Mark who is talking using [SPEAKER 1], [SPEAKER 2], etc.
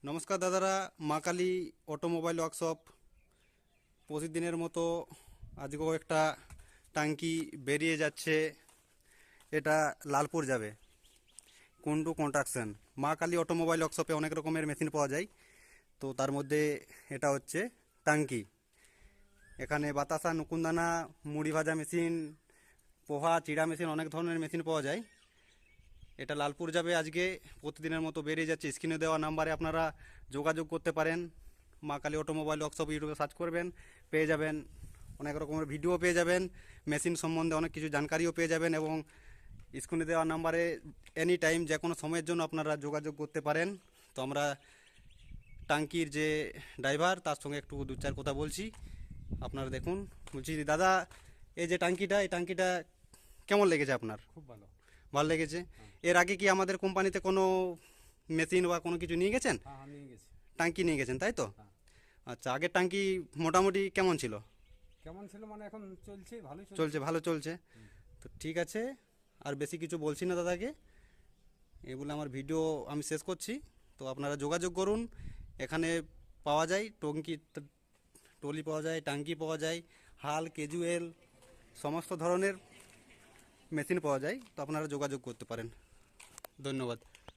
[SPEAKER 1] নমস্কার দাদারা, মা কালী অটোমোবাইল ওয়ার্কশপ প্রতিদিনের মতো আজকেও একটা টাঙ্কি বেরিয়ে যাচ্ছে। এটা লালপুর যাবে, কুন্ডু কন্ট্রাকশন। মা কালী অটোমোবাইল ওয়ার্কশপে অনেক রকমের মেশিন পাওয়া যায়, তো তার মধ্যে এটা হচ্ছে টাঙ্কি। এখানে বাতাসা, নুকুনদানা, মুড়ি ভাজা মেশিন, পোহা, চিড়া মেশিন, অনেক ধরনের মেশিন পাওয়া যায়। এটা লালপুর যাবে আজকে, প্রতিদিনের মতো বেরিয়ে যাচ্ছে। স্ক্রিনে দেওয়া নাম্বারে আপনারা যোগাযোগ করতে পারেন। মা কালী অটোমোবাইল ওয়ার্কশপ ইউটিউবে সার্চ করবেন, পেয়ে যাবেন। অনেক রকমের ভিডিও পেয়ে যাবেন, মেশিন সম্বন্ধে অনেক কিছু জানকারিও পেয়ে যাবেন। এবং স্ক্রিনে দেওয়া নাম্বারে এনি টাইম, যে কোনো সময়ের জন্য আপনারা যোগাযোগ করতে পারেন। তো আমরা টাঙ্কির যে ড্রাইভার, তার সঙ্গে একটু দু চার কথা বলছি, আপনারা দেখুন। বলছি দাদা, এই যে টাঙ্কিটা, এই টাঙ্কিটা কেমন লেগেছে আপনার?
[SPEAKER 2] খুব ভালো।
[SPEAKER 1] ভালো লেগেছে। এর আগে কি আমাদের কোম্পানিতে কোনো মেশিন বা কোনো কিছু নিয়ে গেছেন?
[SPEAKER 2] হ্যাঁ, নিয়ে গেছি।
[SPEAKER 1] টাঙ্কি নিয়ে গেছেন, তাই তো?
[SPEAKER 2] হ্যাঁ।
[SPEAKER 1] আচ্ছা, আগের টাঙ্কি মোটামুটি কেমন ছিল?
[SPEAKER 2] কেমন ছিল মানে এখন চলছে, ভালোই চলছে।
[SPEAKER 1] চলছে, ভালো চলছে। তো ঠিক আছে, আর বেশি কিছু বলছি না দাদাকে। এই বলে আমার ভিডিও আমি শেষ করছি। তো আপনারা যোগাযোগ করুন। এখানে পাওয়া যায় টলি পাওয়া যায়, টাঙ্কি পাওয়া যায়, হাল, ক্যাজুয়াল, সমস্ত ধরনের মেশিন পাওয়া যায়। তো আপনারা যোগাযোগ করতে পারেন। ধন্যবাদ।